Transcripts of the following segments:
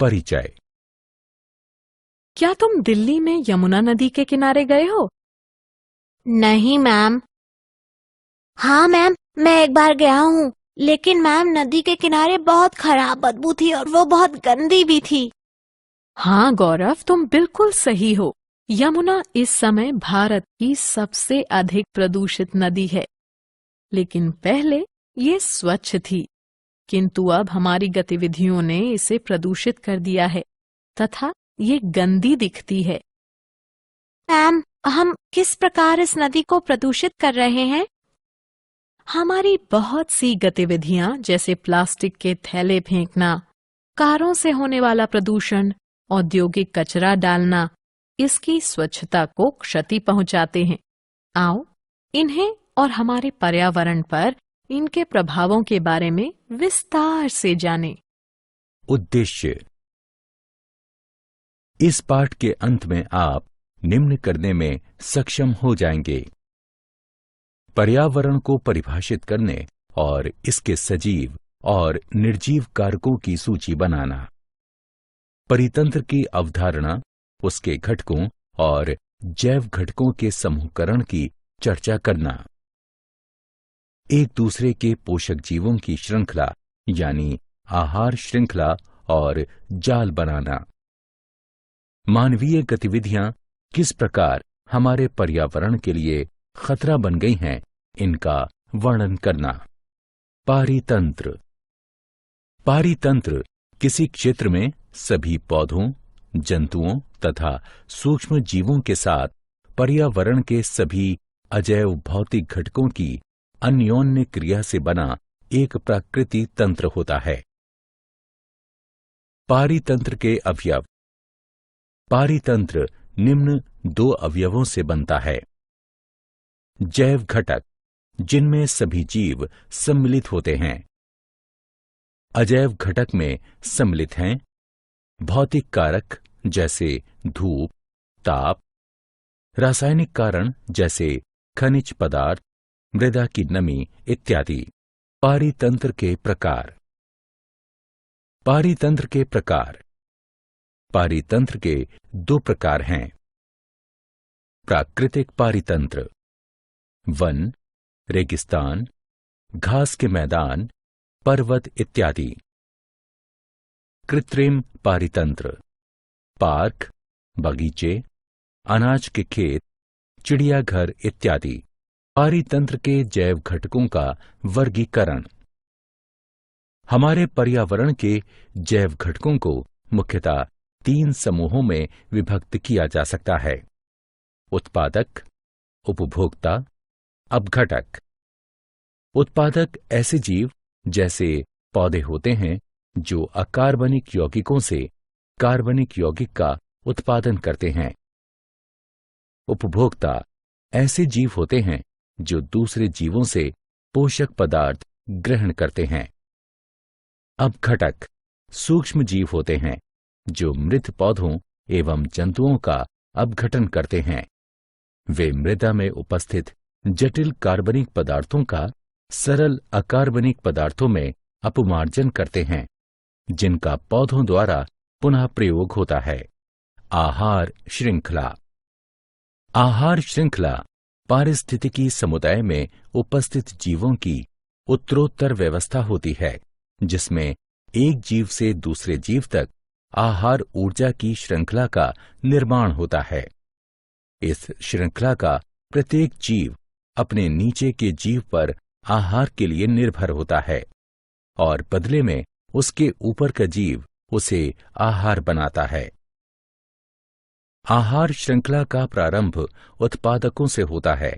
परिचय। क्या तुम दिल्ली में यमुना नदी के किनारे गए हो? नहीं मैम। हाँ मैम, मैं एक बार गया हूँ, लेकिन मैम नदी के किनारे बहुत खराब बदबू थी और वो बहुत गंदी भी थी। हाँ गौरव, तुम बिल्कुल सही हो। यमुना इस समय भारत की सबसे अधिक प्रदूषित नदी है, लेकिन पहले ये स्वच्छ थी, किंतु अब हमारी गतिविधियों ने इसे प्रदूषित कर दिया है तथा ये गंदी दिखती है। मैम, हम किस प्रकार इस नदी को प्रदूषित कर रहे हैं? हमारी बहुत सी गतिविधियां जैसे प्लास्टिक के थैले फेंकना, कारों से होने वाला प्रदूषण, औद्योगिक कचरा डालना, इसकी स्वच्छता को क्षति पहुंचाते हैं। आओ इन्हें और हमारे पर्यावरण पर इनके प्रभावों के बारे में विस्तार से जानें। उद्देश्य। इस पाठ के अंत में आप निम्न करने में सक्षम हो जाएंगे: पर्यावरण को परिभाषित करने और इसके सजीव और निर्जीव कारकों की सूची बनाना, परितंत्र की अवधारणा, उसके घटकों और जैव घटकों के समूहकरण की चर्चा करना, एक दूसरे के पोषक जीवों की श्रृंखला यानी आहार श्रृंखला और जाल बनाना, मानवीय गतिविधियां किस प्रकार हमारे पर्यावरण के लिए खतरा बन गई हैं, इनका वर्णन करना। पारितंत्र। पारितंत्र किसी क्षेत्र में सभी पौधों, जंतुओं तथा सूक्ष्म जीवों के साथ पर्यावरण के सभी अजैव भौतिक घटकों की अन्योन्य क्रिया से बना एक प्राकृतिक तंत्र होता है। पारितंत्र के अवयव। पारितंत्र निम्न दो अवयवों से बनता है: जैव घटक, जिनमें सभी जीव सम्मिलित होते हैं। अजैव घटक में सम्मिलित हैं भौतिक कारक जैसे धूप, ताप, रासायनिक कारण जैसे खनिज पदार्थ, मृदा की नमी इत्यादि। पारितंत्र के प्रकार। पारितंत्र के प्रकार। पारितंत्र के दो प्रकार हैं: प्राकृतिक पारितंत्र, वन, रेगिस्तान, घास के मैदान, पर्वत इत्यादि। कृत्रिम पारितंत्र, पार्क, बगीचे, अनाज के खेत, चिड़ियाघर इत्यादि। पारितंत्र के जैव घटकों का वर्गीकरण। हमारे पर्यावरण के जैव घटकों को मुख्यतः तीन समूहों में विभक्त किया जा सकता है: उत्पादक, उपभोक्ता, अपघटक। उत्पादक ऐसे जीव जैसे पौधे होते हैं जो अकार्बनिक यौगिकों से कार्बनिक यौगिक का उत्पादन करते हैं। उपभोक्ता ऐसे जीव होते हैं जो दूसरे जीवों से पोषक पदार्थ ग्रहण करते हैं। अपघटक सूक्ष्म जीव होते हैं जो मृत पौधों एवं जंतुओं का अपघटन करते हैं। वे मृदा में उपस्थित जटिल कार्बनिक पदार्थों का सरल अकार्बनिक पदार्थों में अपमार्जन करते हैं, जिनका पौधों द्वारा पुनः प्रयोग होता है। आहार श्रृंखला। आहार श्रृंखला पारिस्थितिकी समुदाय में उपस्थित जीवों की उत्तरोत्तर व्यवस्था होती है, जिसमें एक जीव से दूसरे जीव तक आहार ऊर्जा की श्रृंखला का निर्माण होता है। इस श्रृंखला का प्रत्येक जीव अपने नीचे के जीव पर आहार के लिए निर्भर होता है और बदले में उसके ऊपर का जीव उसे आहार बनाता है। आहार श्रृंखला का प्रारंभ उत्पादकों से होता है।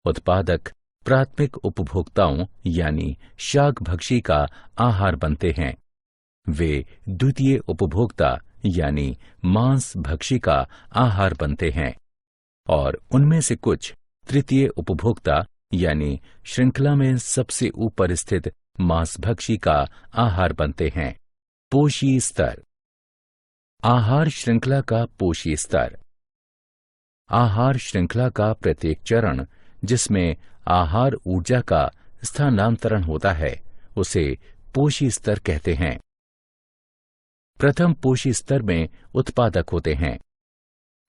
उत्पादक प्राथमिक उपभोक्ताओं यानी शाकभक्षी का आहार बनते हैं। वे द्वितीय उपभोक्ता यानी मांसभक्षी का आहार बनते हैं और उनमें से कुछ तृतीय उपभोक्ता यानी श्रृंखला में सबसे ऊपर स्थित मांसभक्षी का आहार बनते हैं। पोषी स्तर। आहार श्रृंखला का पोषी स्तर। आहार श्रृंखला का प्रत्येक चरण जिसमें आहार ऊर्जा का स्थानांतरण होता है उसे पोषी स्तर कहते हैं। प्रथम पोषी स्तर में उत्पादक होते हैं,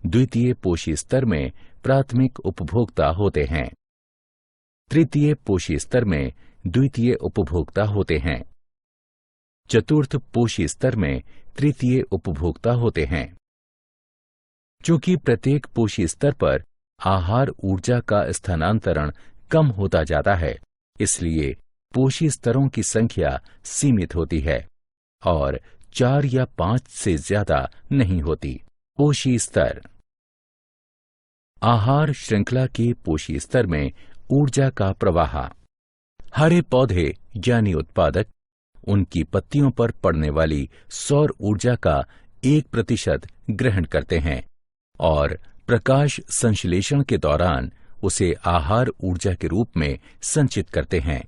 द्वितीय पोषी स्तर में प्राथमिक उपभोक्ता होते हैं, तृतीय पोषी स्तर में द्वितीय उपभोक्ता होते हैं, चतुर्थ पोषी स्तर में तृतीय उपभोक्ता होते हैं। चूंकि प्रत्येक पोषी स्तर पर आहार ऊर्जा का स्थानांतरण कम होता जाता है, इसलिए पोषी स्तरों की संख्या सीमित होती है और 4 या 5 से ज्यादा नहीं होती। पोषी स्तर। आहार श्रृंखला के पोषी स्तर में ऊर्जा का प्रवाह। हरे पौधे यानी उत्पादक उनकी पत्तियों पर पड़ने वाली सौर ऊर्जा का 1% ग्रहण करते हैं और प्रकाश संश्लेषण के दौरान उसे आहार ऊर्जा के रूप में संचित करते हैं।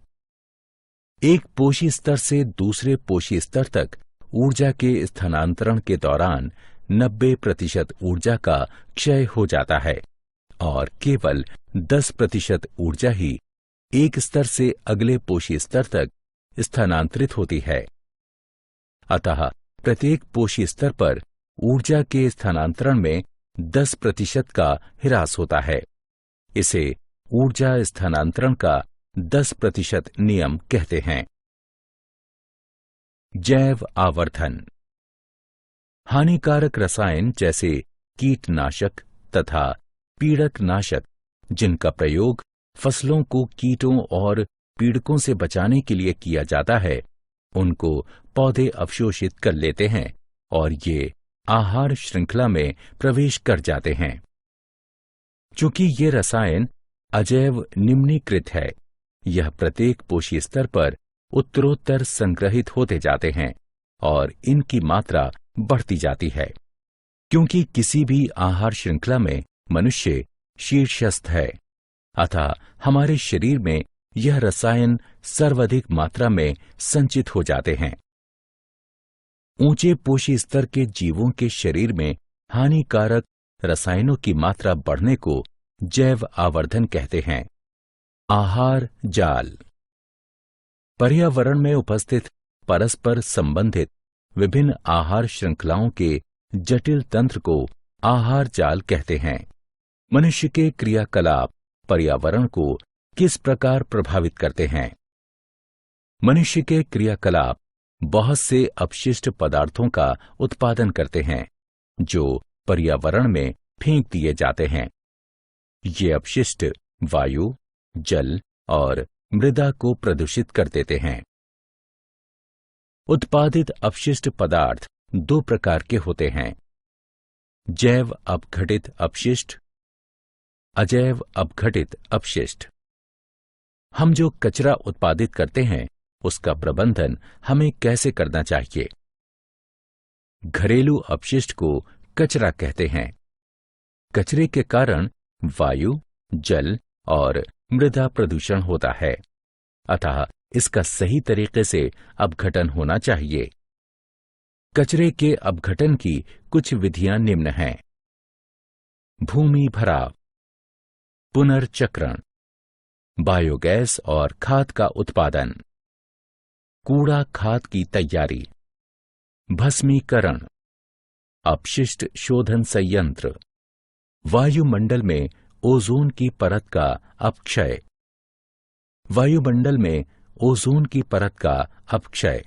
एक पोषी स्तर से दूसरे पोषी स्तर तक ऊर्जा के स्थानांतरण के दौरान 90% ऊर्जा का क्षय हो जाता है और केवल 10% ऊर्जा ही एक स्तर से अगले पोषी स्तर तक स्थानांतरित होती है। अतः प्रत्येक पोषी स्तर पर ऊर्जा के स्थानांतरण में 10% का ह्रास होता है। इसे ऊर्जा स्थानांतरण का 10% नियम कहते हैं। जैव आवर्धन। हानिकारक रसायन जैसे कीटनाशक तथा पीड़क नाशक जिनका प्रयोग फसलों को कीटों और पीड़कों से बचाने के लिए किया जाता है, उनको पौधे अवशोषित कर लेते हैं और ये आहार श्रृंखला में प्रवेश कर जाते हैं। चूंकि ये रसायन अजैव निम्नीकृत है, यह प्रत्येक पोषी स्तर पर उत्तरोत्तर संग्रहित होते जाते हैं और इनकी मात्रा बढ़ती जाती है। क्योंकि किसी भी आहार श्रृंखला में मनुष्य शीर्षस्थ है, अतः हमारे शरीर में यह रसायन सर्वाधिक मात्रा में संचित हो जाते हैं। ऊंचे पोषी स्तर के जीवों के शरीर में हानिकारक रसायनों की मात्रा बढ़ने को जैव आवर्धन कहते हैं। आहार जाल। पर्यावरण में उपस्थित परस्पर संबंधित विभिन्न आहार श्रृंखलाओं के जटिल तंत्र को आहार जाल कहते हैं। मनुष्य के क्रियाकलाप पर्यावरण को किस प्रकार प्रभावित करते हैं? मनुष्य के क्रियाकलाप बहुत से अपशिष्ट पदार्थों का उत्पादन करते हैं जो पर्यावरण में फेंक दिए जाते हैं। ये अपशिष्ट वायु, जल और मृदा को प्रदूषित कर देते हैं। उत्पादित अपशिष्ट पदार्थ 2 प्रकार के होते हैं: जैव अपघटित अपशिष्ट, अजैव अपघटित अपशिष्ट। हम जो कचरा उत्पादित करते हैं उसका प्रबंधन हमें कैसे करना चाहिए? घरेलू अपशिष्ट को कचरा कहते हैं। कचरे के कारण वायु, जल और मृदा प्रदूषण होता है, अतः इसका सही तरीके से अपघटन होना चाहिए। कचरे के अपघटन की कुछ विधियां निम्न हैं: भूमि भराव, पुनर्चक्रण, बायोगैस और खाद का उत्पादन, कूड़ा खाद की तैयारी, भस्मीकरण, अपशिष्ट शोधन संयंत्र, वायुमंडल में ओजोन की परत का अपक्षय, वायुमंडल में ओजोन की परत का अपक्षय।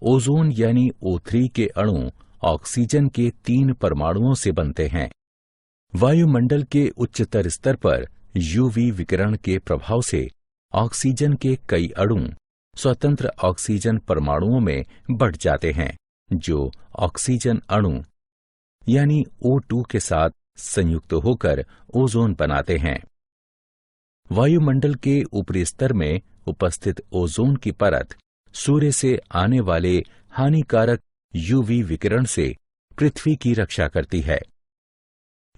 ओजोन यानी O3 के अणु ऑक्सीजन के 3 परमाणुओं से बनते हैं। वायुमंडल के उच्चतर स्तर पर यूवी विकिरण के प्रभाव से ऑक्सीजन के कई अणु स्वतंत्र ऑक्सीजन परमाणुओं में बढ़ जाते हैं, जो ऑक्सीजन अणु यानी O2 के साथ संयुक्त होकर ओजोन बनाते हैं। वायुमंडल के ऊपरी स्तर में उपस्थित ओजोन की परत सूर्य से आने वाले हानिकारक यूवी विकिरण से पृथ्वी की रक्षा करती है।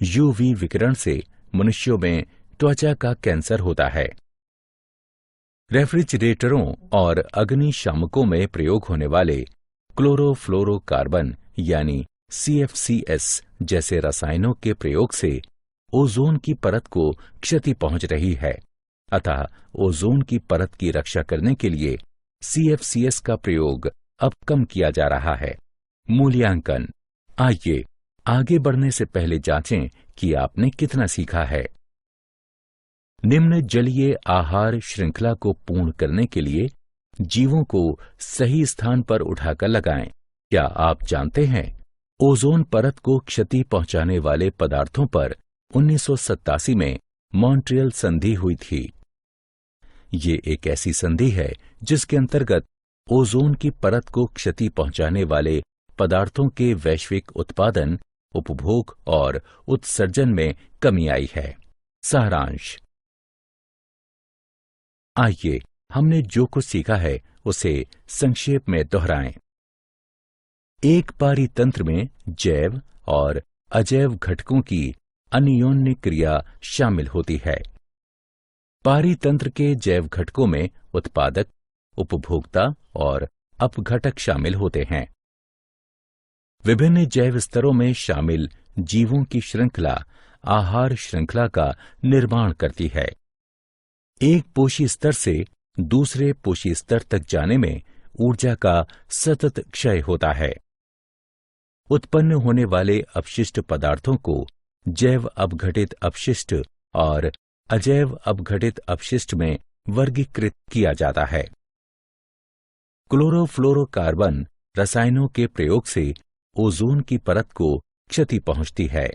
यूवी विकिरण से मनुष्यों में त्वचा का कैंसर होता है। रेफ्रिजरेटरों और अग्निशामकों में प्रयोग होने वाले क्लोरोफ्लोरोकार्बन यानी CFCS जैसे रसायनों के प्रयोग से ओजोन की परत को क्षति पहुंच रही है, अतः ओजोन की परत की रक्षा करने के लिए CFCS का प्रयोग अब कम किया जा रहा है। मूल्यांकन। आइए आगे बढ़ने से पहले जांचें कि आपने कितना सीखा है। निम्न जलीय आहार श्रृंखला को पूर्ण करने के लिए जीवों को सही स्थान पर उठाकर लगाएं। क्या आप जानते हैं, ओजोन परत को क्षति पहुंचाने वाले पदार्थों पर 1987 में मॉन्ट्रियल संधि हुई थी। ये एक ऐसी संधि है जिसके अंतर्गत ओजोन की परत को क्षति पहुंचाने वाले पदार्थों के वैश्विक उत्पादन, उपभोग और उत्सर्जन में कमी आई है। सारांश। आइए हमने जो कुछ सीखा है उसे संक्षेप में दोहराएं। एक पारी तंत्र में जैव और अजैव घटकों की अन्योन्य क्रिया शामिल होती है। पारी तंत्र के जैव घटकों में उत्पादक, उपभोक्ता और अपघटक शामिल होते हैं। विभिन्न जैव स्तरों में शामिल जीवों की श्रृंखला आहार श्रृंखला का निर्माण करती है। एक पोषी स्तर से दूसरे पोषी स्तर तक जाने में ऊर्जा का सतत क्षय होता है। उत्पन्न होने वाले अपशिष्ट पदार्थों को जैव अपघटित अपशिष्ट और अजैव अपघटित अपशिष्ट में वर्गीकृत किया जाता है। क्लोरोफ्लोरोकार्बन रसायनों के प्रयोग से ओजोन की परत को क्षति पहुंचती है।